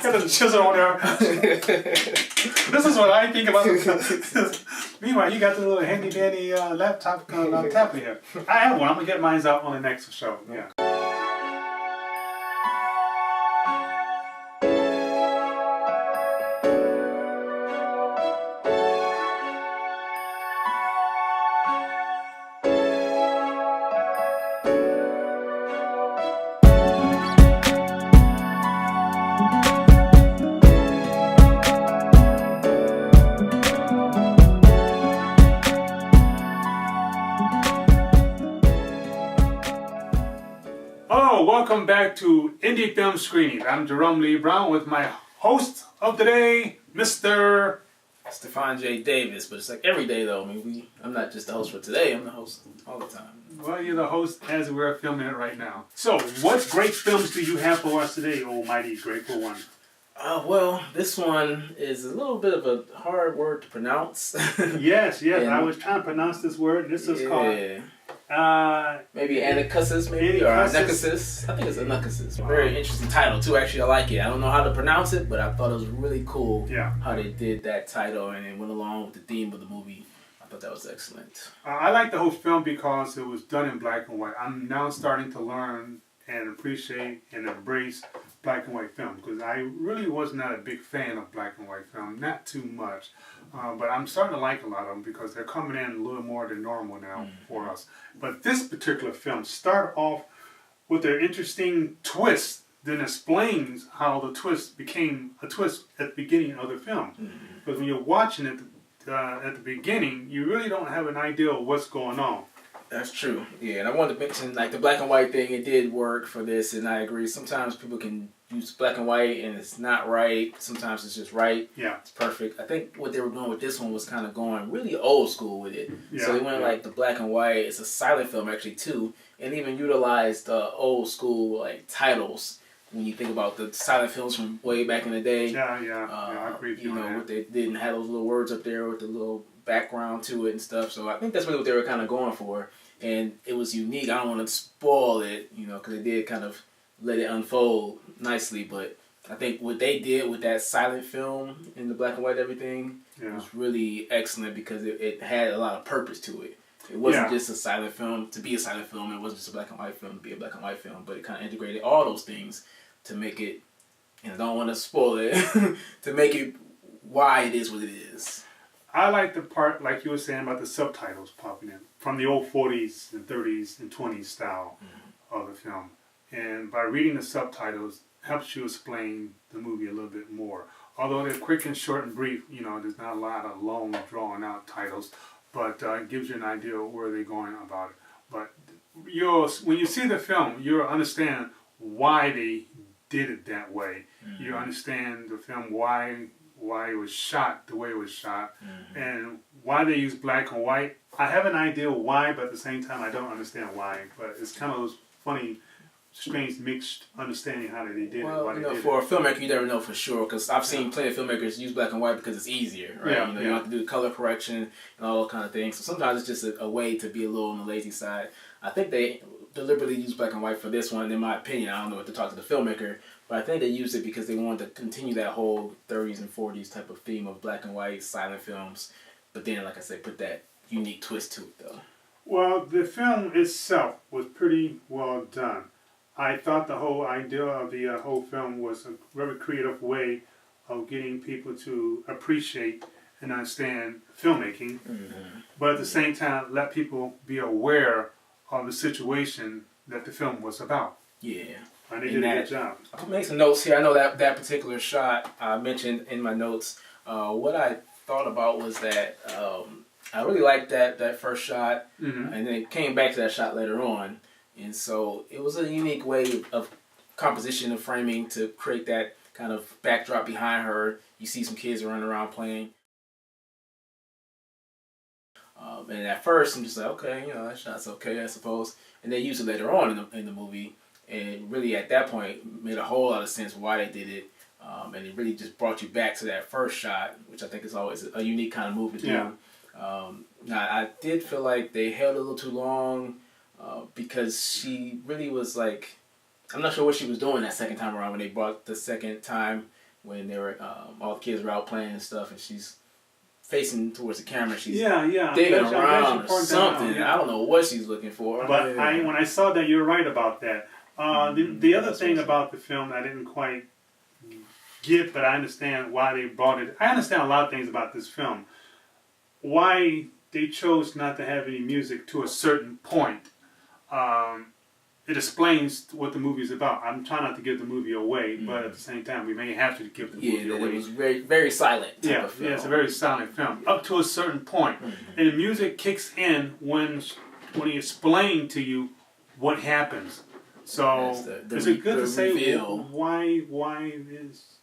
Got the chisel on there. This is what I think about the Meanwhile, you got the little handy dandy laptop tablet here. I have one. I'm gonna get mine out on the next show. Yeah. Hello, welcome back to Indie Film Screenings. I'm Jerome Lee Brown with my host of the day, Mr. Stefan J. Davis, but it's like every day though. I mean, I'm not just the host for today, I'm the host all the time. Well, you're the host as we're filming it right now. So, what great films do you have for us today, almighty grateful one? Well, this one is a little bit of a hard word to pronounce. Yes, I was trying to pronounce this word. This is called... maybe Anacusis, maybe, or Anacusis. I think it's Anacusis. Very interesting title too. Actually, I like it. I don't know how to pronounce it, but I thought it was really cool how they did that title and it went along with the theme of the movie. I thought that was excellent. I like the whole film because it was done in black and white. I'm now starting to learn and appreciate and embrace black and white film because I really was not a big fan of black and white film, not too much. But I'm starting to like a lot of them because they're coming in a little more than normal now for us. But this particular film started off with an interesting twist, then explains how the twist became a twist at the beginning of the film. Because when you're watching it at the beginning, you really don't have an idea of what's going on. That's true. Yeah, and I wanted to mention like the black and white thing. It did work for this, and I agree. Sometimes people can use black and white, and it's not right. Sometimes it's just right. Yeah, it's perfect. I think what they were doing with this one was kind of going really old school with it. Yeah, so they went like the black and white. It's a silent film actually too, and even utilized old school like titles. When you think about the silent films from way back in the day. I agree with you. You know, what they didn't have those little words up there with the little background to it and stuff. So I think that's really what they were kind of going for. And it was unique. I don't want to spoil it, you know, because they did kind of let it unfold nicely. But I think what they did with that silent film and the black and white everything was really excellent because it had a lot of purpose to it. It wasn't just a silent film to be a silent film. It wasn't just a black and white film to be a black and white film. But it kind of integrated all those things to make it, and I don't want to spoil it, to make it why it is what it is. I like the part, like you were saying, about the subtitles popping in from the old 40s and 30s and 20s style of the film. And by reading the subtitles, helps you explain the movie a little bit more. Although they're quick and short and brief, you know, there's not a lot of long, drawn-out titles, but it gives you an idea of where they're going about it. But when you see the film, you'll understand why they did it that way. You understand the film, why it was shot the way it was shot, and why they use black and white. I have an idea why, but at the same time I don't understand why. But it's kind of those funny, strange mixed understanding how they did it. Why you know, for a filmmaker, you never know for sure because I've seen plenty of filmmakers use black and white because it's easier, right? You don't have to do the color correction and all those kind of things. So sometimes it's just a way to be a little on the lazy side. I think they deliberately used black and white for this one, in my opinion. I don't know what to talk to the filmmaker, but I think they used it because they wanted to continue that whole 30s and 40s type of theme of black and white silent films. But then, like I said, put that unique twist to it, though. Well, the film itself was pretty well done. I thought the whole idea of the whole film was a very creative way of getting people to appreciate and understand filmmaking, but at the same time, let people be aware of the situation that the film was about. Yeah. And they did a good job. I'll make some notes here. I know that particular shot I mentioned in my notes. What I thought about was that I really liked that first shot, and then it came back to that shot later on. And so it was a unique way of composition and framing to create that kind of backdrop behind her. You see some kids running around playing. And at first, I'm just like, okay, you know, that shot's okay, I suppose. And they use it later on in the movie. And really, at that point, made a whole lot of sense why they did it. And it really just brought you back to that first shot, which I think is always a unique kind of move to do. Yeah. Now, I did feel like they held a little too long because she really was like, I'm not sure what she was doing that second time around when they brought the second time when they were all the kids were out playing and stuff, and she's facing towards the camera. She's yeah, digging I'm around or glad something. yeah. I don't know what she's looking for. But when I saw that, you're right about that. The other thing about the film I didn't quite get, but I understand why they brought it. I understand a lot of things about this film. Why they chose not to have any music to a certain point. It explains what the movie is about. I'm trying not to give the movie away, but at the same time, we may have to give the movie away. It was very, very silent type of film. Yeah, it's a very silent film, up to a certain point. And the music kicks in when he explains to you what happens. So, is it good to say why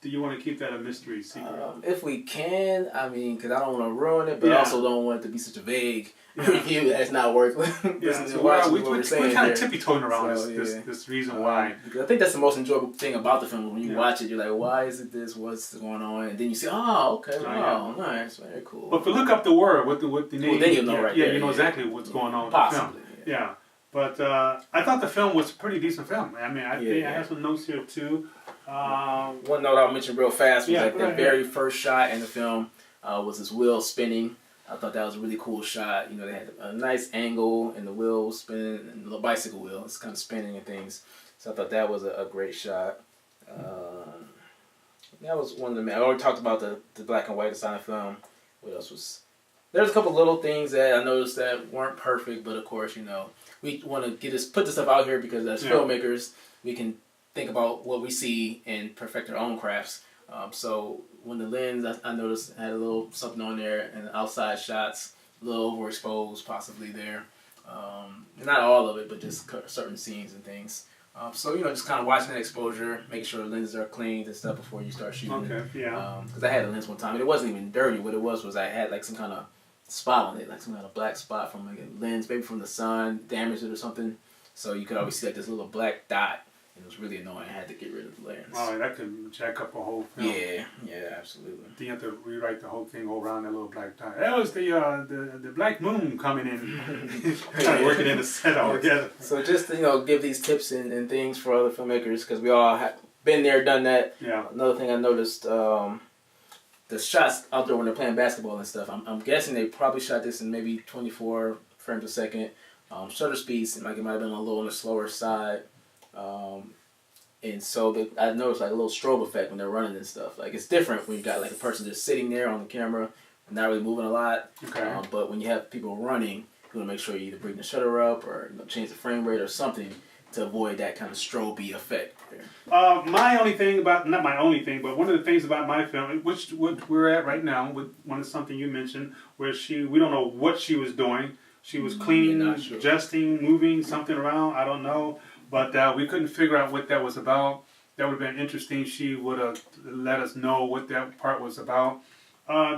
do you want to keep that a mystery secret? If we can, I mean, because I don't want to ruin it, but I also don't want it to be such a vague review that's not worth listening so watching. We're kind of tippy-toeing around this reason why. Because I think that's the most enjoyable thing about the film. When you watch it, you're like, why is it this? What's going on? And then you say, oh, okay, wow, nice, very cool. But if you look up the word, what the name, then you'll know right there. You know exactly what's going on Possibly, with the film. Yeah. But I thought the film was a pretty decent film. I mean, I think I have some notes here too. One note I'll mention real fast was the very first shot in the film was this wheel spinning. I thought that was a really cool shot. You know, they had a nice angle and the wheel was spinning, and the bicycle wheel is kind of spinning and things. So I thought that was a great shot. That was one of the main. I already talked about the black and white side of the film. What else was? There's a couple little things that I noticed that weren't perfect, but of course, you know, we want to put this stuff out here because as filmmakers, we can think about what we see and perfect our own crafts. So when the lens, I noticed, had a little something on there, and the outside shots, a little overexposed possibly there. Not all of it, but just certain scenes and things. So, you know, just kind of watching that exposure, making sure the lenses are cleaned and stuff before you start shooting. Okay, yeah. Because I had a lens one time, and it wasn't even dirty. What it was I had like some kind of spot on it, like some kind of black spot from like a lens, maybe from the sun, damaged it or something. So you could always see like this little black dot, and it was really annoying. I had to get rid of the lens. Oh, that could jack up a whole film. Yeah, absolutely. Then you have to rewrite the whole thing all around that little black dot. That was the black moon coming in, kind of working in the set all together. So just to, you know, give these tips and things for other filmmakers, because we all have been there, done that. Yeah. Another thing I noticed. The shots out there when they're playing basketball and stuff, I'm guessing they probably shot this in maybe 24 frames a second. Shutter speeds, it might have been a little on the slower side. And so I noticed like a little strobe effect when they're running and stuff. Like it's different when you got like a person just sitting there on the camera, not really moving a lot. Okay. But when you have people running, you want to make sure you either bring the shutter up or change the frame rate or something to avoid that kind of strobe effect there. My only thing about, not my only thing, but one of the things about my film, which we're at right now, with one is something you mentioned, where we don't know what she was doing. She was cleaning, adjusting, moving something around, I don't know. But we couldn't figure out what that was about. That would have been interesting. She would have let us know what that part was about.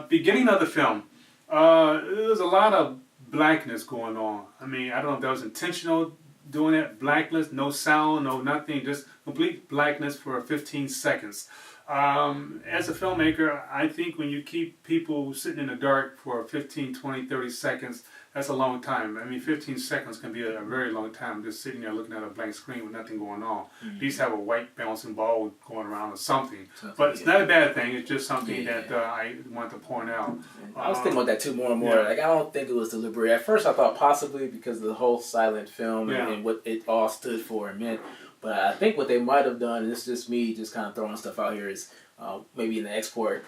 Beginning of the film, there was a lot of blackness going on. I mean, I don't know if that was intentional, doing that, blackness, no sound, no nothing, just complete blackness for 15 seconds. As a filmmaker, I think when you keep people sitting in the dark for 15, 20, 30 seconds, that's a long time. I mean, 15 seconds can be a very long time just sitting there looking at a blank screen with nothing going on. At least have a white bouncing ball going around or something. But it's not a bad thing. It's just something that I want to point out. I was thinking about that too more and more. Like, I don't think it was deliberate. At first I thought possibly because of the whole silent film and what it all stood for and meant. But I think what they might have done, and it's just me just kind of throwing stuff out here, is maybe in the export,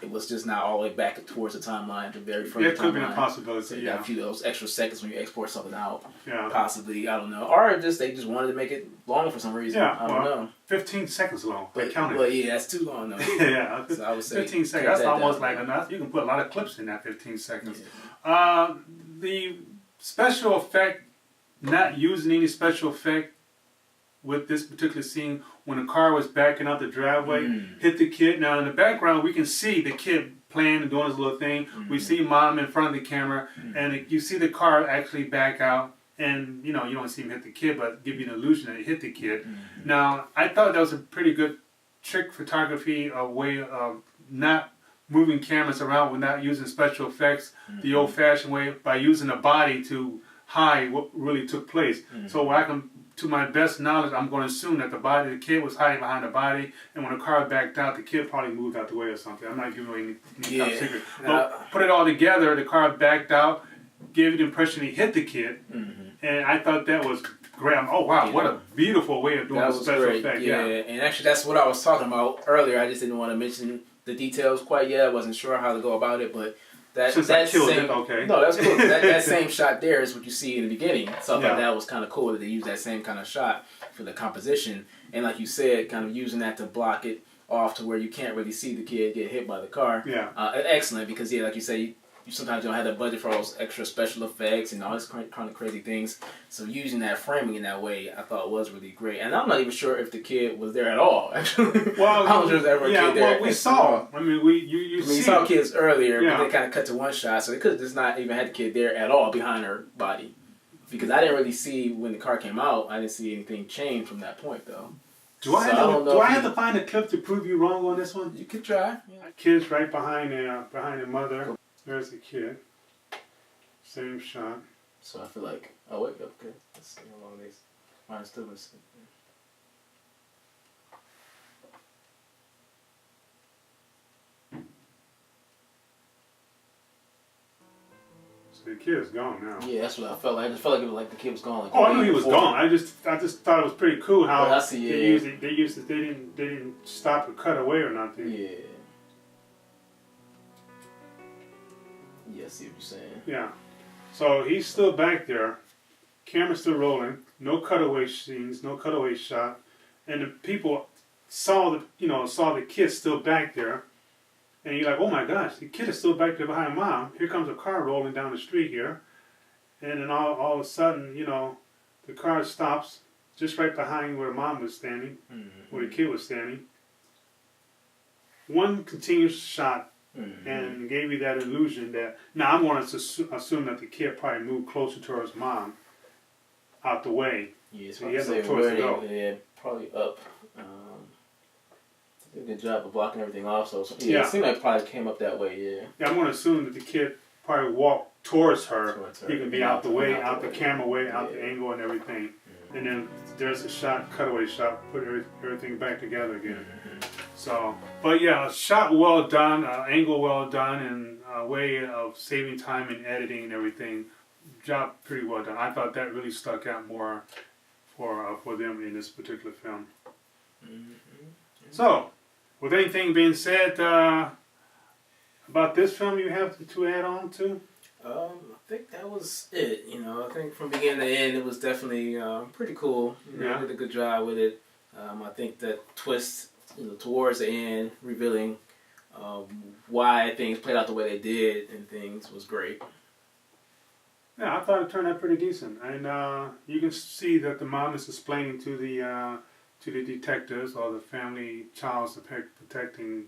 it was just not all the way back towards the timeline, the very first timeline. It could be a possibility, so you got a few of those extra seconds when you export something out. Yeah. Possibly, I don't know. Or just they just wanted to make it long for some reason. Yeah, I don't know. 15 seconds long. But yeah, that's too long though. Yeah. So I would say 15 seconds. That's almost like enough. You can put a lot of clips in that 15 seconds. Yeah. The special effect, not using any special effect with this particular scene, when the car was backing out the driveway, hit the kid. Now in the background, we can see the kid playing and doing his little thing. We see mom in front of the camera, and you see the car actually back out. And you know, you don't see him hit the kid, but give you an illusion that it hit the kid. Now, I thought that was a pretty good trick photography, a way of not moving cameras around without using special effects, the old-fashioned way, by using the body to hide what really took place. So I can to my best knowledge, I'm going to assume that the kid was hiding behind the body, and when the car backed out, the kid probably moved out the way or something. I'm not giving away any top secret. But put it all together, the car backed out, gave you the impression he hit the kid, and I thought that was great. Oh wow, what a beautiful way of doing a special effect. Yeah, and actually that's what I was talking about earlier. I just didn't want to mention the details quite yet. I wasn't sure how to go about it, but that same okay. No, that's cool. that same shot there is what you see in the beginning. So I thought that was kind of cool that they used that same kind of shot for the composition, and like you said, kind of using that to block it off to where you can't really see the kid get hit by the car. Yeah, excellent, because like you say, you sometimes don't have the budget for all those extra special effects and all these kind of crazy things. So using that framing in that way, I thought was really great. And I'm not even sure if the kid was there at all. Actually, well, I don't know if there was ever a kid there. Well, we saw. I mean, you saw kids earlier, but they kind of cut to one shot, so they could have just not even had the kid there at all behind her body. Because I didn't really see when the car came out. I didn't see anything change from that point, though. Do I have to find a clip to prove you wrong on this one? You could try. Yeah. Kid's right behind the mother. There's the kid. Same shot. So I feel like, oh wait, okay. Let's see how long these. Mine's still missing. So the kid's gone now. Yeah, that's what I felt like. I just felt like it was like the kid was gone. Like, oh, I knew he was gone. I just thought it was pretty cool how they didn't stop or cut away or nothing. Yeah. Yeah, I see what you're saying. Yeah. So he's still back there. Camera's still rolling. No cutaway scenes. No cutaway shot. And the people saw the kid still back there. And you're like, oh my gosh, the kid is still back there behind mom. Here comes a car rolling down the street here. And then all of a sudden, the car stops just right behind where mom was standing, where the kid was standing. One continuous shot. And gave you that illusion that now I'm going to assume that the kid probably moved closer towards mom, out the way. Yeah, so he has no choice to go. Yeah, probably up. Did a good job of blocking everything off. So it seemed like it probably came up that way. Yeah. Yeah, I'm going to assume that the kid probably walked towards her. He can be out the way, out the camera way, out the angle and everything. And then there's a shot, cutaway shot, put everything back together again. So, but yeah, shot well done, angle well done, and a way of saving time and editing and everything. Job pretty well done. I thought that really stuck out more for them in this particular film. So, with anything being said about this film, you have to add on to? I think that was it. I think from beginning to end, it was definitely pretty cool. Did a good job with it. I think that twist towards the end, revealing why things played out the way they did and things was great. Yeah, I thought it turned out pretty decent, and you can see that the mom is explaining to the detectives or the family child protecting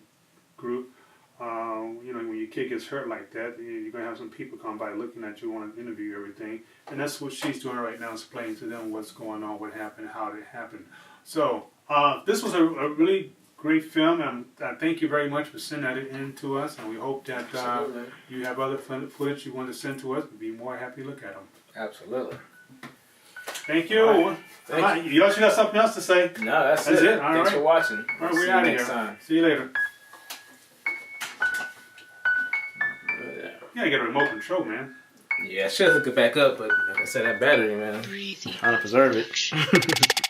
group. When your kid gets hurt like that, you're going to have some people come by looking at you, want to interview everything. And that's what she's doing right now, explaining to them what's going on, what happened, how it happened. So, this was a really great film, and I thank you very much for sending that in to us. And we hope that you have other footage you want to send to us. We'd be more happy to look at them. Absolutely. Thank you. Thank you. You also got something else to say? No, that's it. Thanks for watching. All right, we're out of here. See you later. Yeah, you got a remote control, man. Yeah, I should hook it back up, but like I said, that battery, man, I'm trying to preserve it.